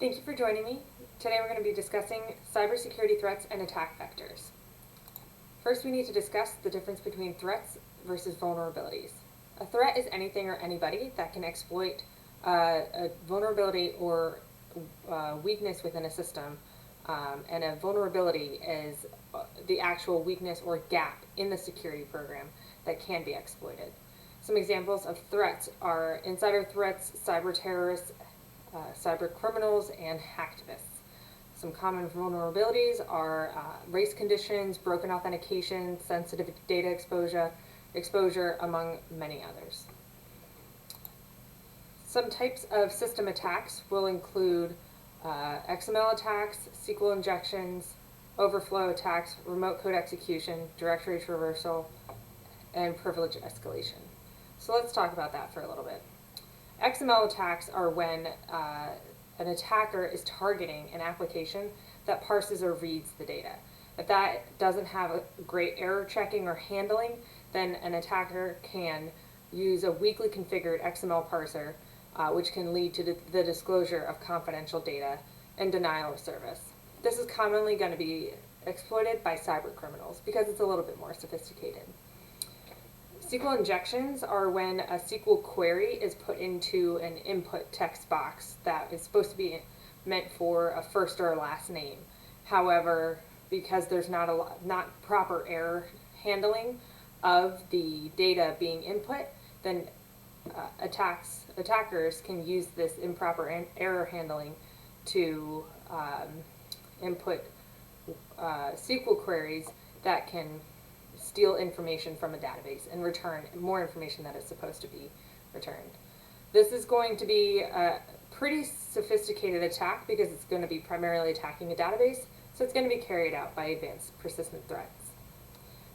Thank you for joining me. Today we're going to be discussing cybersecurity threats and attack vectors. First, we need to discuss the difference between threats versus vulnerabilities. A threat is anything or anybody that can exploit a vulnerability or weakness within a system, and a vulnerability is the actual weakness or gap in the security program that can be exploited. Some examples of threats are insider threats, cyber terrorists, cyber criminals, and hacktivists. Some common vulnerabilities are race conditions, broken authentication, sensitive data exposure, among many others. Some types of system attacks will include XML attacks, SQL injections, overflow attacks, remote code execution, directory traversal, and privilege escalation. So let's talk about that for a little bit. XML attacks are when an attacker is targeting an application that parses or reads the data. If that doesn't have a great error checking or handling, then an attacker can use a weakly configured XML parser, which can lead to the disclosure of confidential data and denial of service. This is commonly going to be exploited by cyber criminals because it's a little bit more sophisticated. SQL injections are when a SQL query is put into an input text box that is supposed to be meant for a first or a last name. However, because there's not proper error handling of the data being input, then attackers can use this improper error handling to input SQL queries that can steal information from a database and return more information that is supposed to be returned. This is going to be a pretty sophisticated attack because it's going to be primarily attacking a database, so it's going to be carried out by advanced persistent threats.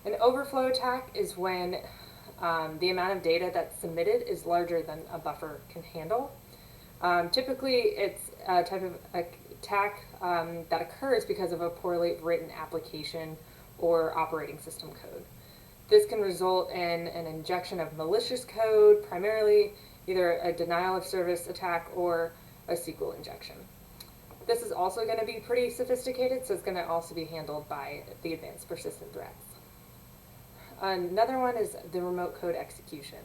An overflow attack is when the amount of data that's submitted is larger than a buffer can handle. Typically, it's a type of attack that occurs because of a poorly written application or operating system code. This can result in an injection of malicious code, primarily either a denial of service attack or a SQL injection. This is also going to be pretty sophisticated, so it's going to also be handled by the advanced persistent threats. Another one is the remote code execution.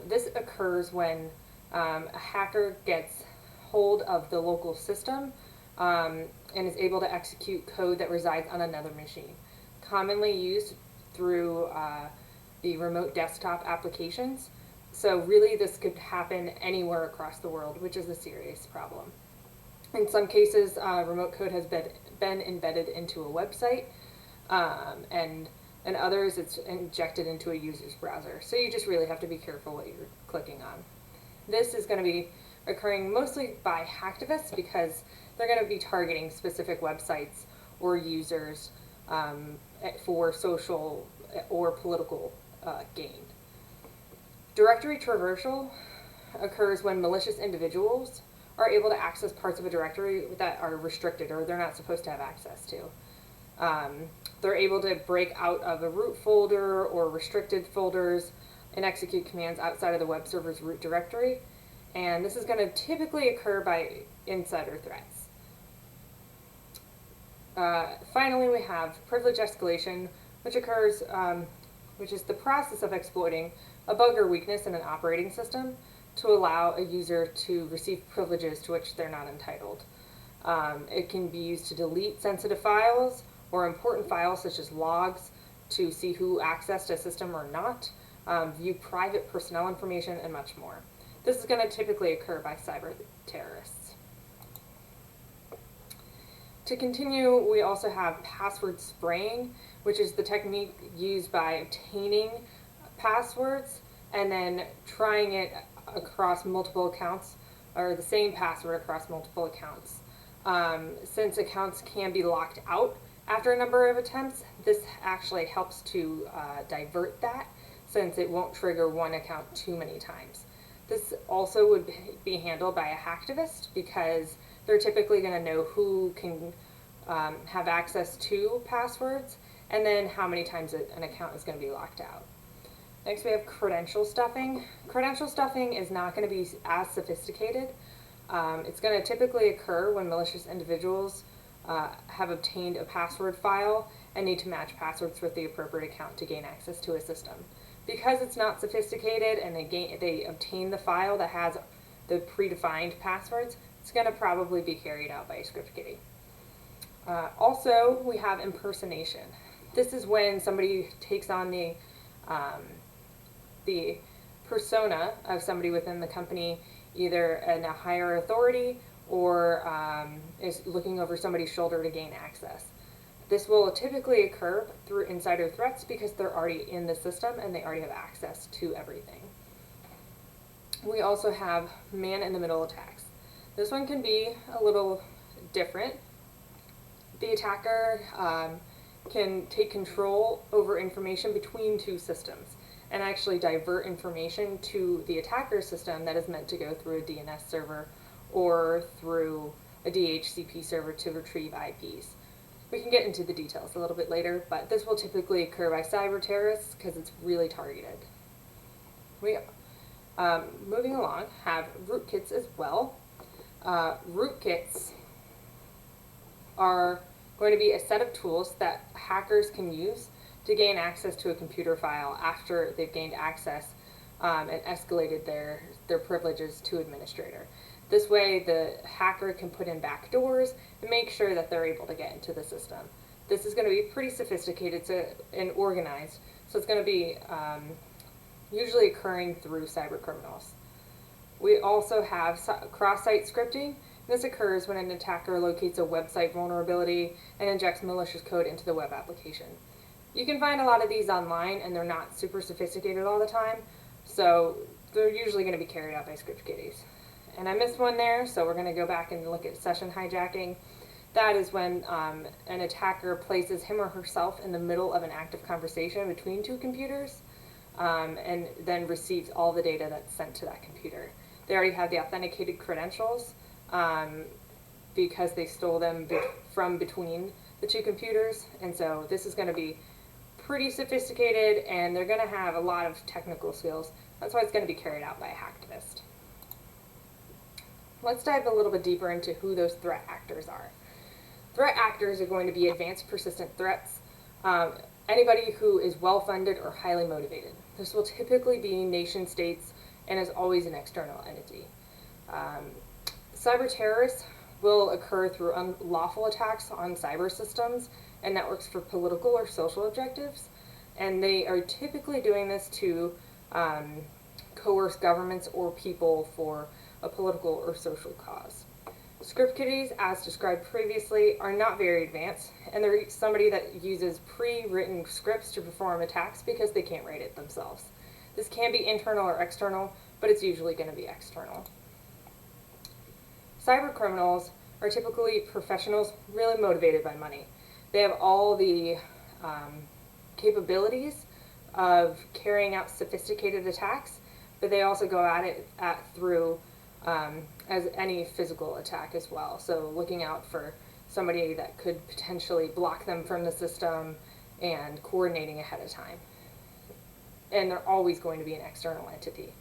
This occurs when a hacker gets hold of the local system and is able to execute code that resides on another machine. Commonly used through the remote desktop applications. So really this could happen anywhere across the world, which is a serious problem. In some cases, remote code has been embedded into a website, and in others it's injected into a user's browser. So you just really have to be careful what you're clicking on. This is going to be occurring mostly by hacktivists because they're going to be targeting specific websites or users for social or political gain. Directory traversal occurs when malicious individuals are able to access parts of a directory that are restricted or they're not supposed to have access to. They're able to break out of a root folder or restricted folders and execute commands outside of the web server's root directory. And this is going to typically occur by insider threats. Finally, we have privilege escalation, which occurs, which is the process of exploiting a bug or weakness in an operating system to allow a user to receive privileges to which they're not entitled. It can be used to delete sensitive files or important files such as logs to see who accessed a system or not, view private personnel information, and much more. This is going to typically occur by cyber terrorists. To continue, we also have password spraying, which is the technique used by obtaining passwords and then trying it across multiple accounts, or the same password across multiple accounts. Since accounts can be locked out after a number of attempts, this actually helps to divert that, since it won't trigger one account too many times. This also would be handled by a hacktivist because they're typically going to know who can have access to passwords and then how many times an account is going to be locked out. Next we have credential stuffing. Credential stuffing is not going to be as sophisticated. It's going to typically occur when malicious individuals have obtained a password file and need to match passwords with the appropriate account to gain access to a system. Because it's not sophisticated and they obtain the file that has the predefined passwords, it's going to probably be carried out by a script kiddie. Also, we have impersonation. This is when somebody takes on the persona of somebody within the company, either in a higher authority or is looking over somebody's shoulder to gain access. This will typically occur through insider threats because they're already in the system and they already have access to everything. We also have man-in-the-middle attacks. This one can be a little different. The attacker can take control over information between two systems and actually divert information to the attacker system that is meant to go through a DNS server or through a DHCP server to retrieve IPs. We can get into the details a little bit later, but this will typically occur by cyber terrorists because it's really targeted. We, moving along, have rootkits as well. Rootkits are going to be a set of tools that hackers can use to gain access to a computer file after they've gained access and escalated their privileges to administrator. This way the hacker can put in backdoors and make sure that they're able to get into the system. This is going to be pretty sophisticated and organized, so it's going to be usually occurring through cyber criminals. We also have cross-site scripting. This occurs when an attacker locates a website vulnerability and injects malicious code into the web application. You can find a lot of these online and they're not super sophisticated all the time, so they're usually going to be carried out by script kiddies. And I missed one there, so we're going to go back and look at session hijacking. That is when an attacker places him or herself in the middle of an active conversation between two computers and then receives all the data that's sent to that computer. They already have the authenticated credentials because they stole them from between the two computers, and so this is going to be pretty sophisticated and they're going to have a lot of technical skills. That's why it's going to be carried out by a hacktivist. Let's dive a little bit deeper into who those threat actors are. Threat actors are going to be advanced persistent threats, anybody who is well-funded or highly motivated. This will typically be nation states and is always an external entity. Cyber terrorists will occur through unlawful attacks on cyber systems and networks for political or social objectives, and they are typically doing this to coerce governments or people for a political or social cause. Script kiddies, as described previously, are not very advanced, and they're somebody that uses pre-written scripts to perform attacks because they can't write it themselves. This can be internal or external, but it's usually going to be external. Cyber criminals are typically professionals really motivated by money. They have all the capabilities of carrying out sophisticated attacks, but they also go at it through as any physical attack as well. So looking out for somebody that could potentially block them from the system and coordinating ahead of time. And they're always going to be an external entity.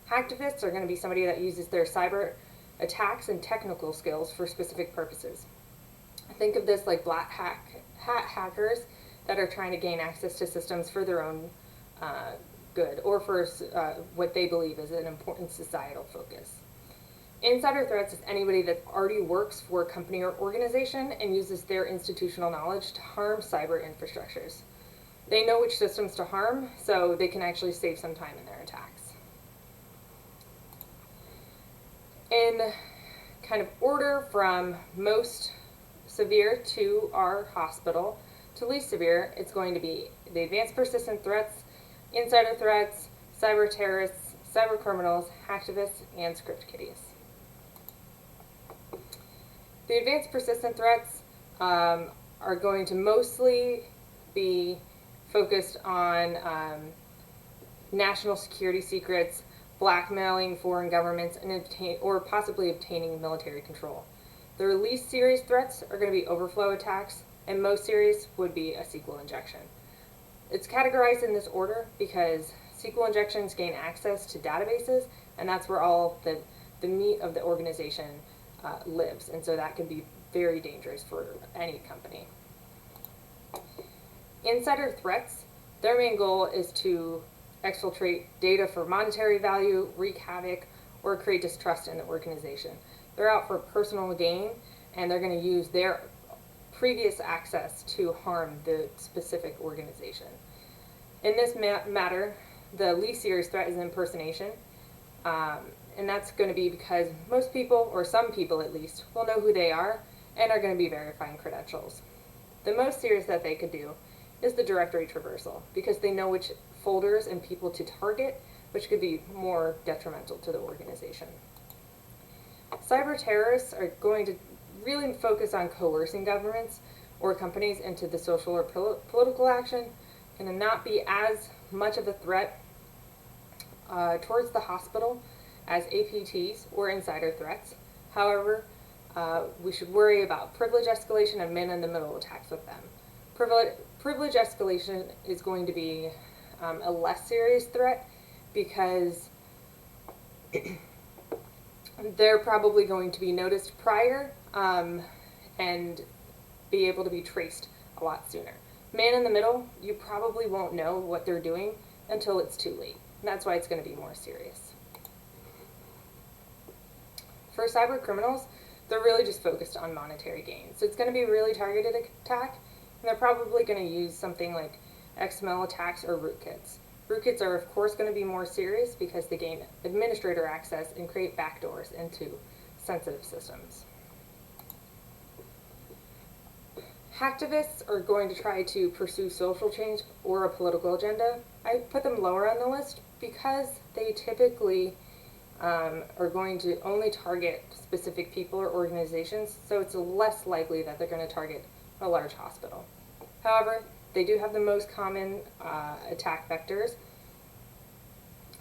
Hacktivists are going to be somebody that uses their cyber attacks and technical skills for specific purposes. Think of this like black hat hackers that are trying to gain access to systems for their own good or for what they believe is an important societal focus. Insider threats is anybody that already works for a company or organization and uses their institutional knowledge to harm cyber infrastructures. They know which systems to harm, so they can actually save some time in their attacks. In kind of order from most severe to our hospital to least severe, it's going to be the advanced persistent threats, insider threats, cyber terrorists, cyber criminals, hacktivists, and script kiddies. The advanced persistent threats are going to mostly be focused on national security secrets, blackmailing foreign governments, and possibly obtaining military control. The least serious threats are going to be overflow attacks, and most serious would be a SQL injection. It's categorized in this order because SQL injections gain access to databases, and that's where all the the meat of the organization lives, and so that can be very dangerous for any company. Insider threats, their main goal is to exfiltrate data for monetary value, wreak havoc, or create distrust in the organization. They're out for personal gain, and they're going to use their previous access to harm the specific organization. In this matter, the least serious threat is impersonation, and that's going to be because most people, or some people at least, will know who they are and are going to be verifying credentials. The most serious that they could do is the directory traversal, because they know which folders and people to target, which could be more detrimental to the organization. Cyber terrorists are going to really focus on coercing governments or companies into the social or political action, and not be as much of a threat towards the hospital as APTs or insider threats. However, we should worry about privilege escalation and man-in-the-middle attacks with them. Privilege escalation is going to be a less serious threat because they're probably going to be noticed prior and be able to be traced a lot sooner. Man in the middle, you probably won't know what they're doing until it's too late. And that's why it's going to be more serious. For cyber criminals, they're really just focused on monetary gain. So it's going to be a really targeted attack, and they're probably going to use something like XML attacks or rootkits. Rootkits are of course going to be more serious because they gain administrator access and create backdoors into sensitive systems. Hacktivists are going to try to pursue social change or a political agenda. I put them lower on the list because they typically are going to only target specific people or organizations, so it's less likely that they're going to target a large hospital. However, they do have the most common attack vectors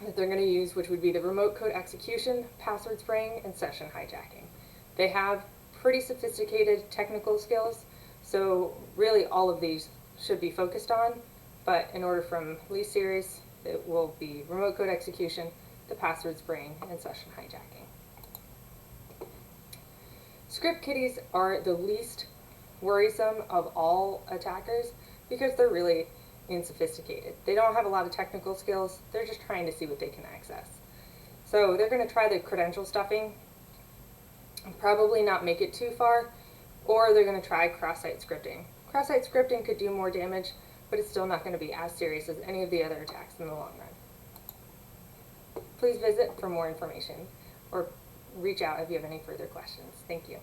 that they're going to use, which would be the remote code execution, password spraying, and session hijacking. They have pretty sophisticated technical skills, so really all of these should be focused on, but in order from least serious, it will be remote code execution, the password spraying, and session hijacking. Script kiddies are the least worrisome of all attackers because they're really unsophisticated. They don't have a lot of technical skills, they're just trying to see what they can access. So they're going to try the credential stuffing, probably not make it too far, or they're going to try cross-site scripting. Cross-site scripting could do more damage, but it's still not going to be as serious as any of the other attacks in the long run. Please visit for more information or reach out if you have any further questions. Thank you.